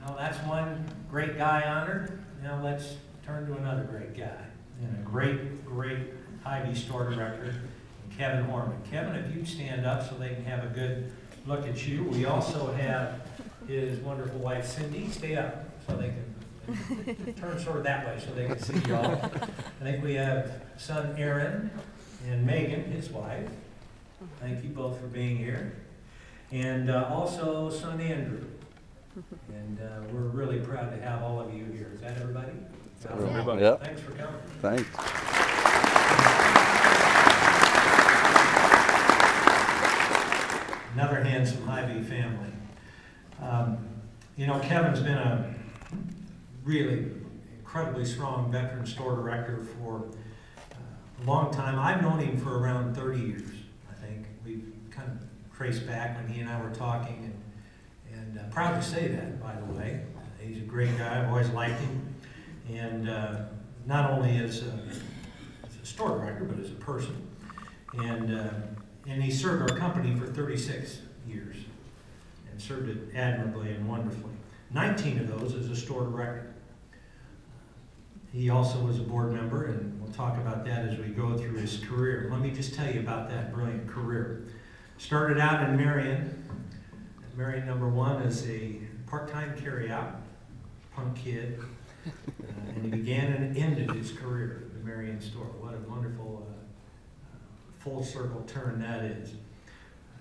Well, that's one great guy honored. Now let's turn to another great guy, and a great Hy-Vee store director, Kevin Hormann. Kevin, if you'd stand up so they can have a good look at you. We also have his wonderful wife, Cindy. Stay up so they can turn sort of that way so they can see you all. I think we have son Aaron and Megan, his wife. Thank you both for being here. And also son Andrew. And we're really proud to have all of you here. Is that everybody? Everybody. Yep. Thanks for coming. Thanks. Another handsome Hy-Vee family. You know, Kevin's been a really incredibly strong veteran store director for a long time. I've known him for around 30 years, I think. We've kind of traced back when he and I were talking, and proud to say that, by the way. He's a great guy. I've always liked him. And not only as a store director, but as a person. And he served our company for 36 years and served it admirably and wonderfully. 19 of those as a store director. He also was a board member, and we'll talk about that as we go through his career. Let me just tell you about that brilliant career. Started out in Marion, number 1 as a part-time carryout, punk kid, and he began and ended his career at the Marion store. What a wonderful full circle turn that is.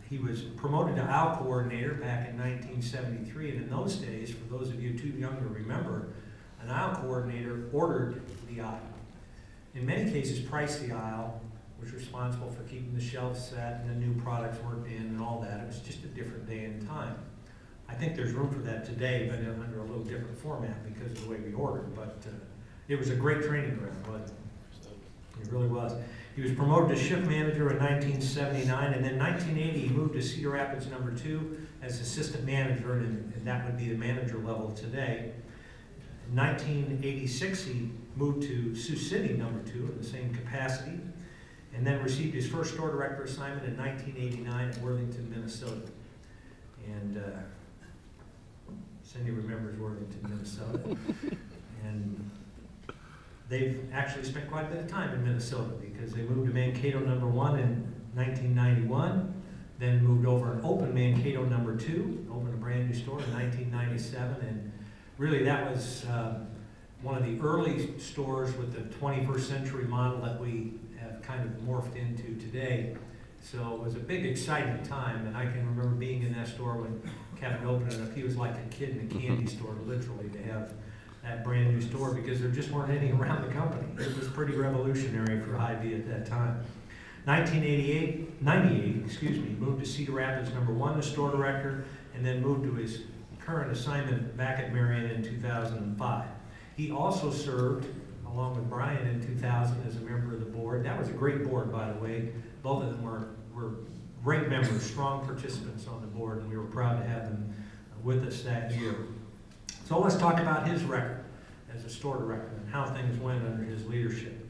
He was promoted to aisle coordinator back in 1973, and in those days, for those of you too young to remember, an aisle coordinator ordered the aisle. In many cases, priced the aisle, was responsible for keeping the shelves set and the new products worked in and all that. It was just a different day and time. I think there's room for that today, but under a little different format because of the way we ordered. But it was a great training ground, wasn't it? It really was. He was promoted to shift manager in 1979, and then in 1980 he moved to Cedar Rapids number 2 as assistant manager, and that would be the manager level today. In 1986 he moved to Sioux City number 2 in the same capacity, and then received his first store director assignment in 1989 at Worthington, Minnesota. And Cindy remembers Worthington, Minnesota. And they've actually spent quite a bit of time in Minnesota because they moved to Mankato number 1 in 1991, then moved over and opened Mankato number 2, opened a brand new store in 1997, and really that was one of the early stores with the 21st century model that we have kind of morphed into today. So it was a big, exciting time, and I can remember being in that store when Kevin opened it up. He was like a kid in a candy store, literally, to have that brand new store because there just weren't any around the company. It was pretty revolutionary for Hy-Vee at that time. 98, moved to Cedar Rapids number 1 as store director, and then moved to his current assignment back at Marion in 2005. He also served, along with Brian in 2000, as a member of the board. That was a great board, by the way. Both of them were great members, strong participants on the board, and we were proud to have them with us that year. So let's talk about his record as a store director and how things went under his leadership.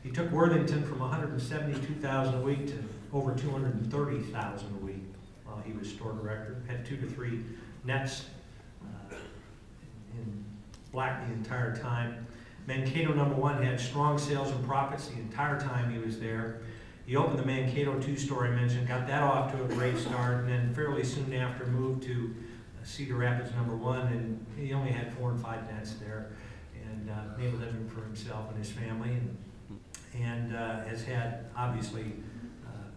He took Worthington from $172,000 a week to over $230,000 a week while he was store director. Had 2 to 3 nets in black the entire time. Mankato number 1 had strong sales and profits the entire time he was there. He opened the Mankato 2 store I mentioned, got that off to a great start, and then fairly soon after moved to Cedar Rapids number 1, and he only had 4 and 5 nets there, and made a living for himself and his family, and has had obviously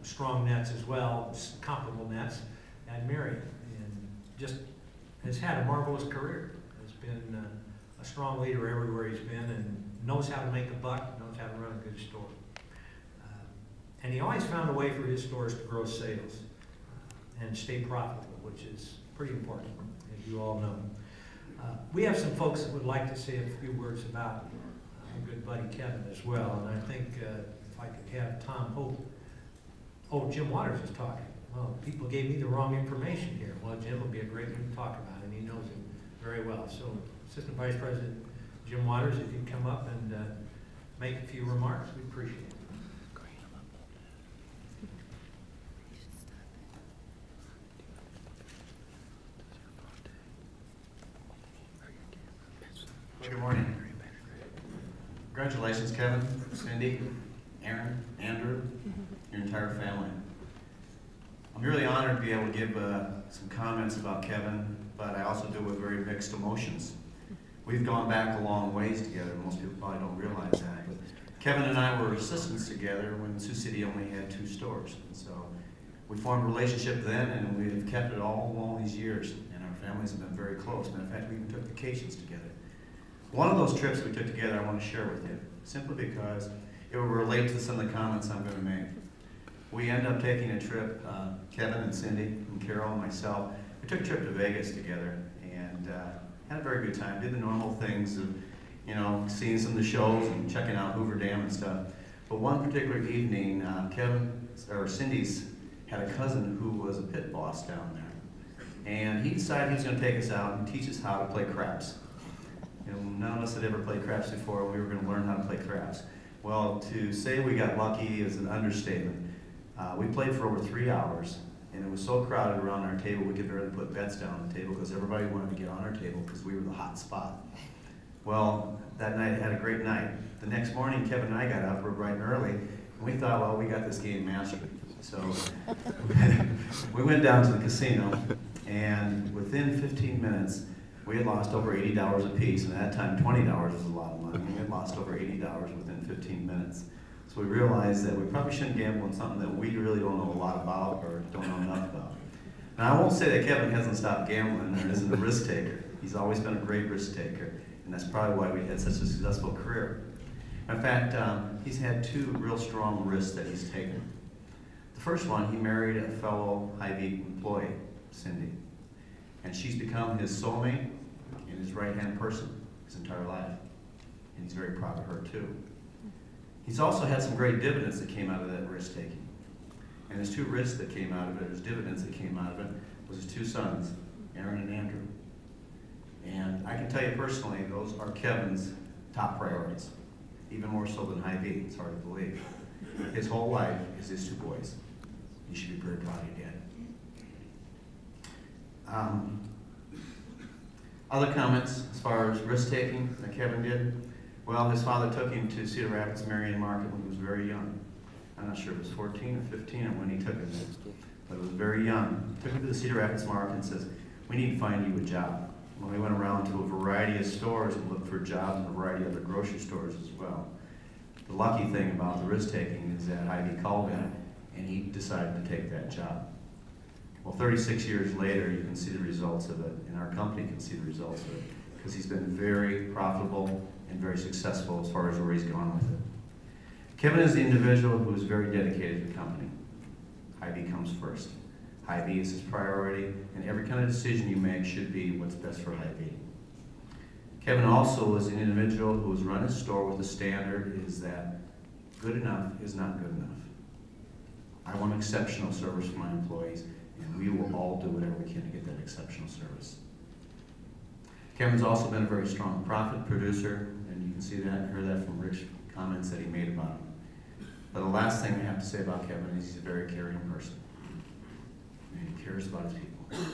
strong nets as well, comparable nets at Marion, and just has had a marvelous career. Has been a strong leader everywhere he's been, and knows how to make a buck, knows how to run a good store. And he always found a way for his stores to grow sales and stay profitable, which is pretty important, as you all know. We have some folks that would like to say a few words about our good buddy Kevin as well, and I think if I could have Tom Hope. Oh, Jim Waters is talking. Well, people gave me the wrong information here. Well, Jim will be a great one to talk about, and he knows him very well. So, Assistant Vice President Jim Waters, if you'd come up and make a few remarks, we'd appreciate it. Good morning. Congratulations, Kevin, Cindy, Aaron, Andrew, your entire family. I'm really honored to be able to give some comments about Kevin, but I also do it with very mixed emotions. We've gone back a long ways together. Most people probably don't realize that. But Kevin and I were assistants together when Sioux City only had 2 stores. And so we formed a relationship then, and we've kept it all along these years. And our families have been very close. Matter of fact, we even took vacations together. One of those trips we took together I want to share with you, simply because it will relate to some of the comments I'm going to make. We ended up taking a trip, Kevin and Cindy and Carol and myself, we took a trip to Vegas together and had a very good time. Did the normal things of, you know, seeing some of the shows and checking out Hoover Dam and stuff. But one particular evening, Cindy's had a cousin who was a pit boss down there. And he decided he was going to take us out and teach us how to play craps. You know, none of us had ever played craps before. We were going to learn how to play craps. Well, to say we got lucky is an understatement. We played for over 3 hours, and it was so crowded around our table we could barely put bets down on the table because everybody wanted to get on our table because we were the hot spot. Well, that night had a great night. The next morning, Kevin and I got up, we were bright and early, and we thought, well, we got this game mastered. So we went down to the casino, and within 15 minutes, we had lost over $80 apiece, and at that time, $20 was a lot of money. We had lost over $80 within 15 minutes. So we realized that we probably shouldn't gamble on something that we really don't know a lot about or don't know enough about. Now, I won't say that Kevin hasn't stopped gambling and isn't a risk taker. He's always been a great risk taker, and that's probably why we had such a successful career. In fact, he's had 2 real strong risks that he's taken. The first one, he married a fellow Hy-Vee employee, Cindy, and she's become his soulmate and his right-hand person his entire life, and he's very proud of her too. He's also had some great dividends that came out of that risk-taking. And his 2 risks that came out of it, his dividends that came out of it, was his 2 sons, Aaron and Andrew. And I can tell you personally, those are Kevin's top priorities, even more so than Hy-Vee. It's hard to believe. His whole life is his 2 boys. You should be very proud of your dad. Other comments as far as risk-taking that Kevin did? Well, his father took him to Cedar Rapids Marion Market when he was very young. I'm not sure if it was 14 or 15 or when he took him there, but it was very young. Took him to the Cedar Rapids Market and says, we need to find you a job. Well, we went around to a variety of stores and looked for jobs in a variety of other grocery stores as well. The lucky thing about the risk-taking is that Hy-Vee called him and he decided to take that job. Well, 36 years later, you can see the results of it, and our company can see the results of it, because he's been very profitable and very successful as far as where he's gone with it. Kevin is the individual who is very dedicated to the company. Hy-Vee comes first. Hy-Vee is his priority, and every kind of decision you make should be what's best for Hy-Vee. Kevin also is an individual who has run his store with the standard is that good enough is not good enough. I want exceptional service for my employees, and we will all do whatever we can to get that exceptional service. Kevin's also been a very strong profit producer, and you can see that and heard that from Rick's comments that he made about him. But the last thing I have to say about Kevin is he's a very caring person, and he cares about his people.